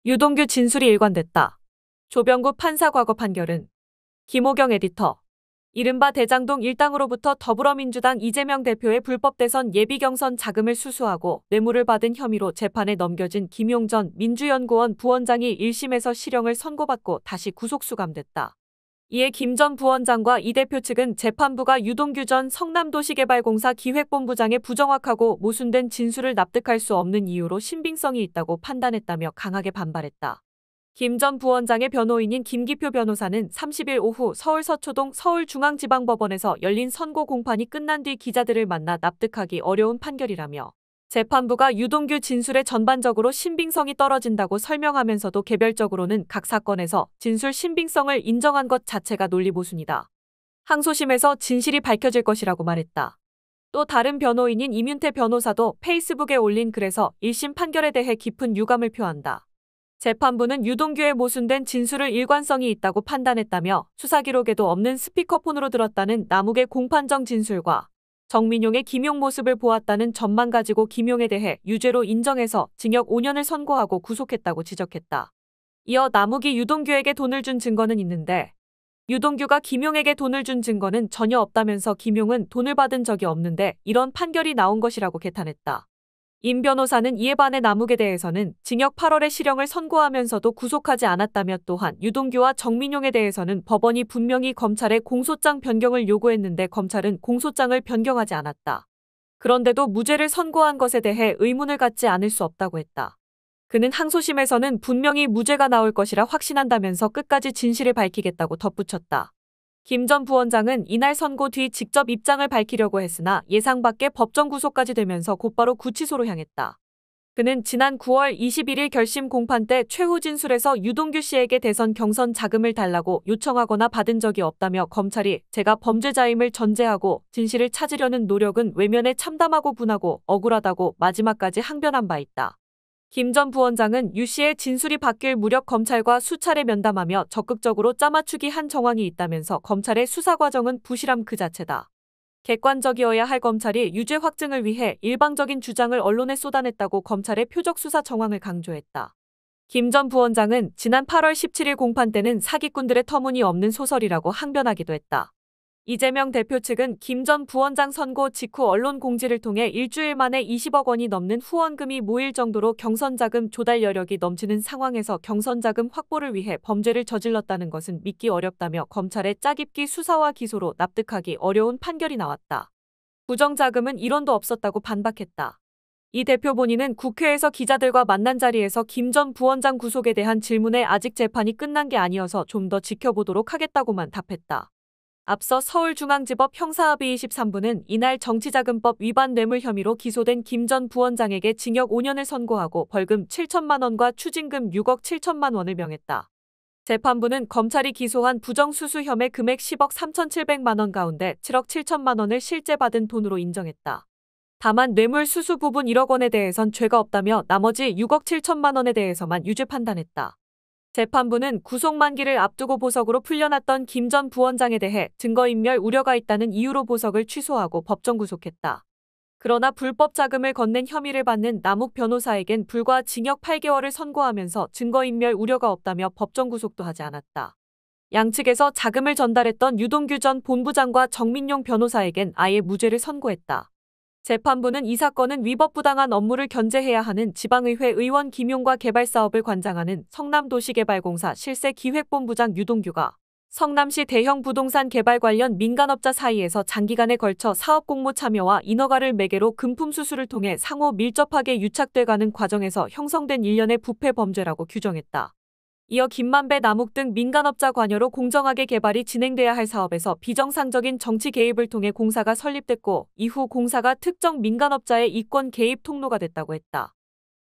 유동규 진술이 일관됐다. 조병구 판사 과거 판결은 김호경 에디터. 이른바 대장동 일당으로부터 더불어민주당 이재명 대표의 불법 대선 예비 경선 자금을 수수하고 뇌물을 받은 혐의로 재판에 넘겨진 김용 전 민주연구원 부원장이 1심에서 실형을 선고받고 다시 구속 수감됐다. 이에 김 전 부원장과 이 대표 측은 재판부가 유동규 전 성남도시개발공사 기획본부장의 부정확하고 모순된 진술을 납득할 수 없는 이유로 신빙성이 있다고 판단했다며 강하게 반발했다. 김 전 부원장의 변호인인 김기표 변호사는 30일 오후 서울 서초동 서울중앙지방법원에서 열린 선고 공판이 끝난 뒤 기자들을 만나 납득하기 어려운 판결이라며 재판부가 유동규 진술에 전반적으로 신빙성이 떨어진다고 설명하면서도 개별적으로는 각 사건에서 진술 신빙성을 인정한 것 자체가 논리 모순이다. 항소심에서 진실이 밝혀질 것이라고 말했다. 또 다른 변호인인 이윤태 변호사도 페이스북에 올린 글에서 1심 판결에 대해 깊은 유감을 표한다. 재판부는 유동규의 모순된 진술을 일관성이 있다고 판단했다며 수사기록에도 없는 스피커폰으로 들었다는 남욱의 공판정 진술과 정민용의 김용 모습을 보았다는 점만 가지고 김용에 대해 유죄로 인정해서 징역 5년을 선고하고 구속했다고 지적했다. 이어 남욱이 유동규에게 돈을 준 증거는 있는데 유동규가 김용에게 돈을 준 증거는 전혀 없다면서 김용은 돈을 받은 적이 없는데 이런 판결이 나온 것이라고 개탄했다. 임 변호사는 이에 반해 남욱에 대해서는 징역 8월에 실형을 선고하면서도 구속하지 않았다며 또한 유동규와 정민용에 대해서는 법원이 분명히 검찰에 공소장 변경을 요구했는데 검찰은 공소장을 변경하지 않았다. 그런데도 무죄를 선고한 것에 대해 의문을 갖지 않을 수 없다고 했다. 그는 항소심에서는 분명히 무죄가 나올 것이라 확신한다면서 끝까지 진실을 밝히겠다고 덧붙였다. 김 전 부원장은 이날 선고 뒤 직접 입장을 밝히려고 했으나 예상 밖의 법정 구속까지 되면서 곧바로 구치소로 향했다. 그는 지난 9월 21일 결심 공판 때 최후 진술에서 유동규 씨에게 대선 경선 자금을 달라고 요청하거나 받은 적이 없다며 검찰이 제가 범죄자임을 전제하고 진실을 찾으려는 노력은 외면에 참담하고 분하고 억울하다고 마지막까지 항변한 바 있다. 김 전 부원장은 유 씨의 진술이 바뀔 무렵 검찰과 수차례 면담하며 적극적으로 짜맞추기 한 정황이 있다면서 검찰의 수사 과정은 부실함 그 자체다. 객관적이어야 할 검찰이 유죄 확증을 위해 일방적인 주장을 언론에 쏟아냈다고 검찰의 표적 수사 정황을 강조했다. 김 전 부원장은 지난 8월 17일 공판 때는 사기꾼들의 터무니없는 소설이라고 항변하기도 했다. 이재명 대표 측은 김 전 부원장 선고 직후 언론 공지를 통해 일주일 만에 20억 원이 넘는 후원금이 모일 정도로 경선자금 조달 여력이 넘치는 상황에서 경선자금 확보를 위해 범죄를 저질렀다는 것은 믿기 어렵다며 검찰의 짜깁기 수사와 기소로 납득하기 어려운 판결이 나왔다. 부정자금은 이론도 없었다고 반박했다. 이 대표 본인은 국회에서 기자들과 만난 자리에서 김 전 부원장 구속에 대한 질문에 아직 재판이 끝난 게 아니어서 좀 더 지켜보도록 하겠다고만 답했다. 앞서 서울중앙지법 형사합의 23부는 이날 정치자금법 위반 뇌물 혐의로 기소된 김 전 부원장에게 징역 5년을 선고하고 벌금 7천만 원과 추징금 6억 7천만 원을 명했다. 재판부는 검찰이 기소한 부정수수 혐의 금액 10억 3,700만 원 가운데 7억 7천만 원을 실제 받은 돈으로 인정했다. 다만 뇌물 수수 부분 1억 원에 대해선 죄가 없다며 나머지 6억 7천만 원에 대해서만 유죄 판단했다. 재판부는 구속 만기를 앞두고 보석으로 풀려났던 김 전 부원장에 대해 증거인멸 우려가 있다는 이유로 보석을 취소하고 법정 구속했다. 그러나 불법 자금을 건넨 혐의를 받는 남욱 변호사에겐 불과 징역 8개월을 선고하면서 증거인멸 우려가 없다며 법정 구속도 하지 않았다. 양측에서 자금을 전달했던 유동규 전 본부장과 정민용 변호사에겐 아예 무죄를 선고했다. 재판부는 이 사건은 위법부당한 업무를 견제해야 하는 지방의회 의원 김용과 개발사업을 관장하는 성남도시개발공사 실세기획본부장 유동규가 성남시 대형 부동산 개발 관련 민간업자 사이에서 장기간에 걸쳐 사업 공모 참여와 인허가를 매개로 금품 수수를 통해 상호 밀접하게 유착돼가는 과정에서 형성된 일련의 부패 범죄라고 규정했다. 이어 김만배 남욱 등 민간업자 관여로 공정하게 개발이 진행돼야 할 사업에서 비정상적인 정치 개입을 통해 공사가 설립됐고 이후 공사가 특정 민간업자의 이권 개입 통로가 됐다고 했다.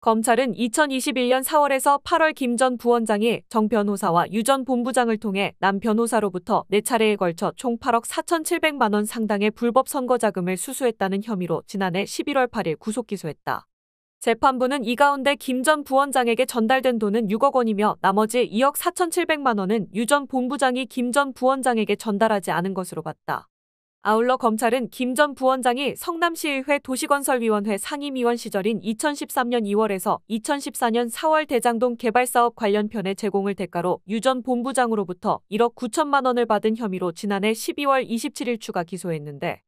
검찰은 2021년 4월에서 8월 김 전 부원장이 정 변호사와 유 전 본부장을 통해 남 변호사로부터 4차례에 걸쳐 총 8억 4,700만 원 상당의 불법 선거자금을 수수했다는 혐의로 지난해 11월 8일 구속 기소했다. 재판부는 이 가운데 김 전 부원장에게 전달된 돈은 6억 원이며 나머지 2억 4,700만 원은 유 전 본부장이 김 전 부원장에게 전달하지 않은 것으로 봤다. 아울러 검찰은 김 전 부원장이 성남시의회 도시건설위원회 상임위원 시절인 2013년 2월에서 2014년 4월 대장동 개발사업 관련 편의 제공을 대가로 유 전 본부장으로부터 1억 9천만 원을 받은 혐의로 지난해 12월 27일 추가 기소했는데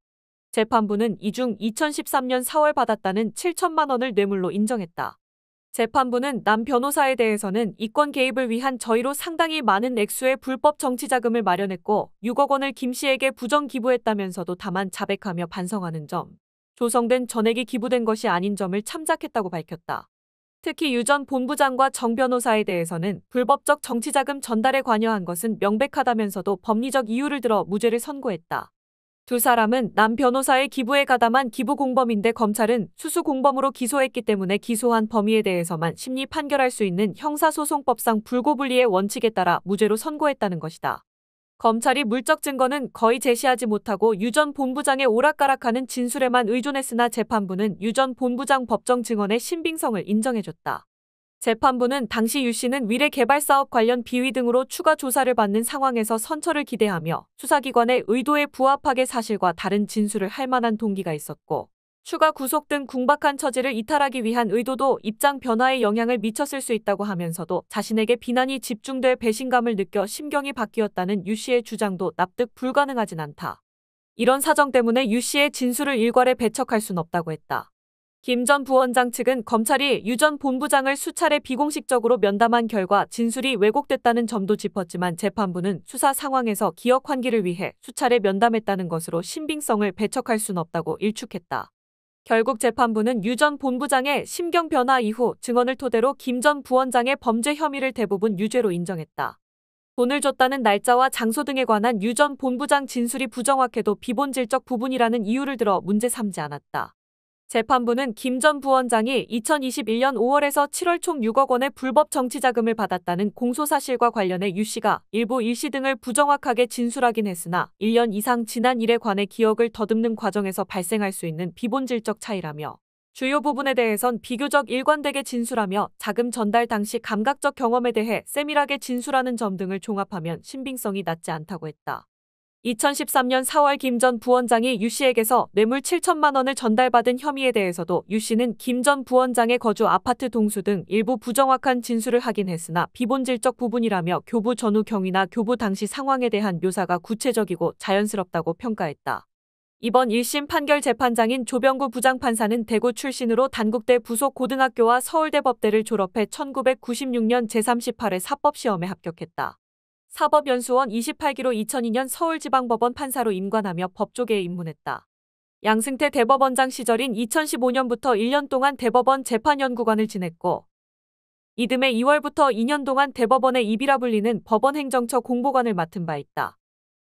재판부는 이 중 2013년 4월 받았다는 7천만 원을 뇌물로 인정했다. 재판부는 남 변호사에 대해서는 이권 개입을 위한 저희로 상당히 많은 액수의 불법 정치자금을 마련했고 6억 원을 김 씨에게 부정 기부했다면서도 다만 자백하며 반성하는 점, 조성된 전액이 기부된 것이 아닌 점을 참작했다고 밝혔다. 특히 유 전 본부장과 정 변호사에 대해서는 불법적 정치자금 전달에 관여한 것은 명백하다면서도 법리적 이유를 들어 무죄를 선고했다. 두 사람은 남 변호사의 기부에 가담한 기부 공범인데 검찰은 수수 공범으로 기소했기 때문에 기소한 범위에 대해서만 심리 판결할 수 있는 형사소송법상 불고불이의 원칙에 따라 무죄로 선고했다는 것이다. 검찰이 물적 증거는 거의 제시하지 못하고 유 전 본부장의 오락가락하는 진술에만 의존했으나 재판부는 유 전 본부장 법정 증언의 신빙성을 인정해줬다. 재판부는 당시 유 씨는 위례 개발사업 관련 비위 등으로 추가 조사를 받는 상황에서 선처를 기대하며 수사기관의 의도에 부합하게 사실과 다른 진술을 할 만한 동기가 있었고 추가 구속 등 궁박한 처지를 이탈하기 위한 의도도 입장 변화에 영향을 미쳤을 수 있다고 하면서도 자신에게 비난이 집중돼 배신감을 느껴 심경이 바뀌었다는 유 씨의 주장도 납득 불가능하진 않다. 이런 사정 때문에 유 씨의 진술을 일괄에 배척할 순 없다고 했다. 김 전 부원장 측은 검찰이 유 전 본부장을 수차례 비공식적으로 면담한 결과 진술이 왜곡됐다는 점도 짚었지만 재판부는 수사 상황에서 기억 환기를 위해 수차례 면담했다는 것으로 신빙성을 배척할 순 없다고 일축했다. 결국 재판부는 유 전 본부장의 심경 변화 이후 증언을 토대로 김 전 부원장의 범죄 혐의를 대부분 유죄로 인정했다. 돈을 줬다는 날짜와 장소 등에 관한 유 전 본부장 진술이 부정확해도 비본질적 부분이라는 이유를 들어 문제 삼지 않았다. 재판부는 김 전 부원장이 2021년 5월에서 7월 총 6억 원의 불법 정치자금을 받았다는 공소사실과 관련해 유 씨가 일부 일시 등을 부정확하게 진술하긴 했으나 1년 이상 지난 일에 관해 기억을 더듬는 과정에서 발생할 수 있는 비본질적 차이라며 주요 부분에 대해선 비교적 일관되게 진술하며 자금 전달 당시 감각적 경험에 대해 세밀하게 진술하는 점 등을 종합하면 신빙성이 낮지 않다고 했다. 2013년 4월 김 전 부원장이 유 씨에게서 뇌물 7천만 원을 전달받은 혐의에 대해서도 유 씨는 김 전 부원장의 거주 아파트 동수 등 일부 부정확한 진술을 하긴 했으나 비본질적 부분이라며 교부 전후 경위나 교부 당시 상황에 대한 묘사가 구체적이고 자연스럽다고 평가했다. 이번 1심 판결 재판장인 조병구 부장판사는 대구 출신으로 단국대 부속 고등학교와 서울대 법대를 졸업해 1996년 제38회 사법시험에 합격했다. 사법연수원 28기로 2002년 서울지방법원 판사로 임관하며 법조계에 입문했다. 양승태 대법원장 시절인 2015년부터 1년 동안 대법원 재판연구관을 지냈고 이듬해 2월부터 2년 동안 대법원의 입이라 불리는 법원행정처 공보관을 맡은 바 있다.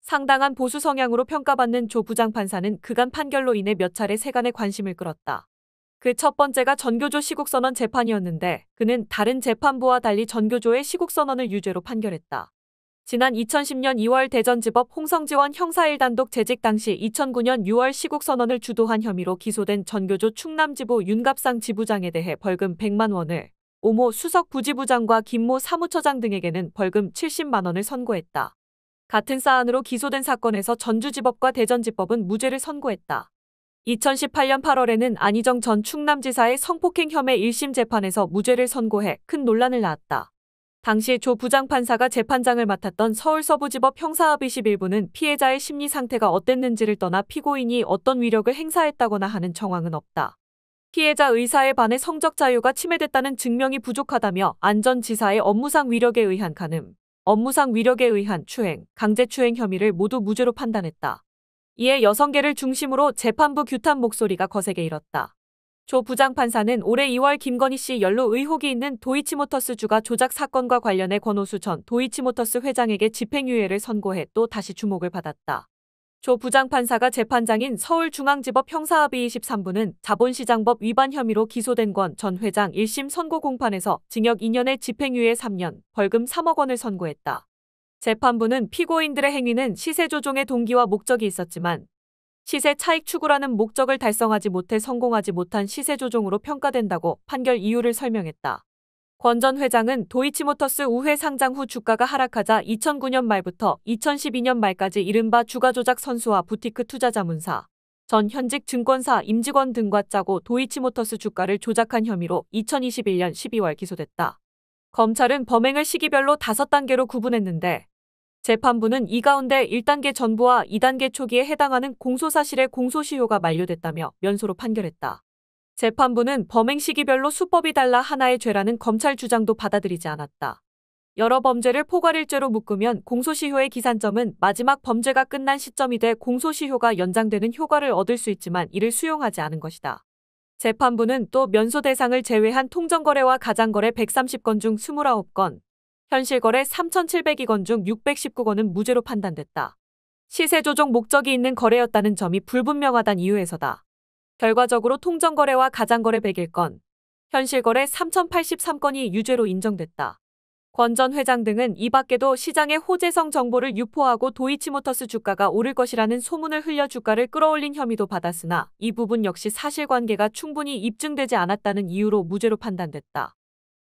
상당한 보수 성향으로 평가받는 조 부장판사는 그간 판결로 인해 몇 차례 세간의 관심을 끌었다. 그 첫 번째가 전교조 시국선언 재판이었는데 그는 다른 재판부와 달리 전교조의 시국선언을 유죄로 판결했다. 지난 2010년 2월 대전지법 홍성지원 형사 1단독 재직 당시 2009년 6월 시국선언을 주도한 혐의로 기소된 전교조 충남지부 윤갑상 지부장에 대해 벌금 100만 원을, 오모 수석 부지부장과 김모 사무처장 등에게는 벌금 70만 원을 선고했다. 같은 사안으로 기소된 사건에서 전주지법과 대전지법은 무죄를 선고했다. 2018년 8월에는 안희정 전 충남지사의 성폭행 혐의 1심 재판에서 무죄를 선고해 큰 논란을 낳았다. 당시 조 부장판사가 재판장을 맡았던 서울서부지법 형사합 21부는 피해자의 심리 상태가 어땠는지를 떠나 피고인이 어떤 위력을 행사했다거나 하는 정황은 없다. 피해자 의사에 반해 성적 자유가 침해됐다는 증명이 부족하다며 안 전 지사의 업무상 위력에 의한 간음, 업무상 위력에 의한 추행, 강제추행 혐의를 모두 무죄로 판단했다. 이에 여성계를 중심으로 재판부 규탄 목소리가 거세게 일었다. 조 부장판사는 올해 2월 김건희 씨 연루 의혹이 있는 도이치모터스 주가 조작 사건과 관련해 권오수 전 도이치모터스 회장에게 집행유예를 선고해 또 다시 주목을 받았다. 조 부장판사가 재판장인 서울중앙지법 형사합의 23부는 자본시장법 위반 혐의로 기소된 권 전 회장 1심 선고 공판에서 징역 2년에 집행유예 3년, 벌금 3억 원을 선고했다. 재판부는 피고인들의 행위는 시세 조종의 동기와 목적이 있었지만 시세 차익 추구라는 목적을 달성하지 못해 성공하지 못한 시세 조종으로 평가된다고 판결 이유를 설명했다. 권 전 회장은 도이치모터스 우회 상장 후 주가가 하락하자 2009년 말부터 2012년 말까지 이른바 주가 조작 선수와 부티크 투자자문사, 전 현직 증권사 임직원 등과 짜고 도이치모터스 주가를 조작한 혐의로 2021년 12월 기소됐다. 검찰은 범행을 시기별로 5단계로 구분했는데 재판부는 이 가운데 1단계 전부와 2단계 초기에 해당하는 공소사실의 공소시효가 만료됐다며 면소로 판결했다. 재판부는 범행 시기별로 수법이 달라 하나의 죄라는 검찰 주장도 받아들이지 않았다. 여러 범죄를 포괄일죄로 묶으면 공소시효의 기산점은 마지막 범죄가 끝난 시점이 돼 공소시효가 연장되는 효과를 얻을 수 있지만 이를 수용하지 않은 것이다. 재판부는 또 면소 대상을 제외한 통정거래와 가장거래 130건 중 29건, 현실거래 3,702건 중 619건은 무죄로 판단됐다. 시세 조정 목적이 있는 거래였다는 점이 불분명하단 이유에서다. 결과적으로 통정거래와 가장거래 101건, 현실거래 3,083건이 유죄로 인정됐다. 권 전 회장 등은 이 밖에도 시장에 호재성 정보를 유포하고 도이치모터스 주가가 오를 것이라는 소문을 흘려 주가를 끌어올린 혐의도 받았으나 이 부분 역시 사실관계가 충분히 입증되지 않았다는 이유로 무죄로 판단됐다.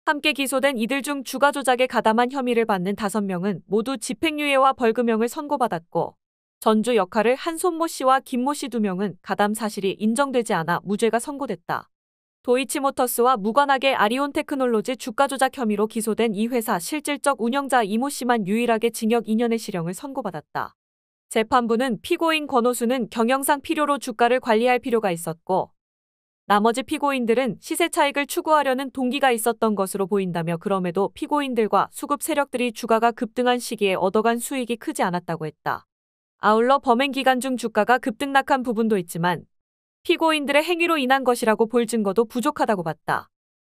함께 기소된 이들 중 주가 조작에 가담한 혐의를 받는 5명은 모두 집행유예와 벌금형을 선고받았고 전주 역할을 한 손모 씨와 김모 씨 2명은 가담 사실이 인정되지 않아 무죄가 선고됐다. 도이치모터스와 무관하게 아리온테크놀로지 주가 조작 혐의로 기소된 이 회사 실질적 운영자 이모 씨만 유일하게 징역 2년의 실형을 선고받았다. 재판부는 피고인 권오수는 경영상 필요로 주가를 관리할 필요가 있었고 나머지 피고인들은 시세 차익을 추구하려는 동기가 있었던 것으로 보인다며 그럼에도 피고인들과 수급 세력들이 주가가 급등한 시기에 얻어간 수익이 크지 않았다고 했다. 아울러 범행 기간 중 주가가 급등락한 부분도 있지만 피고인들의 행위로 인한 것이라고 볼 증거도 부족하다고 봤다.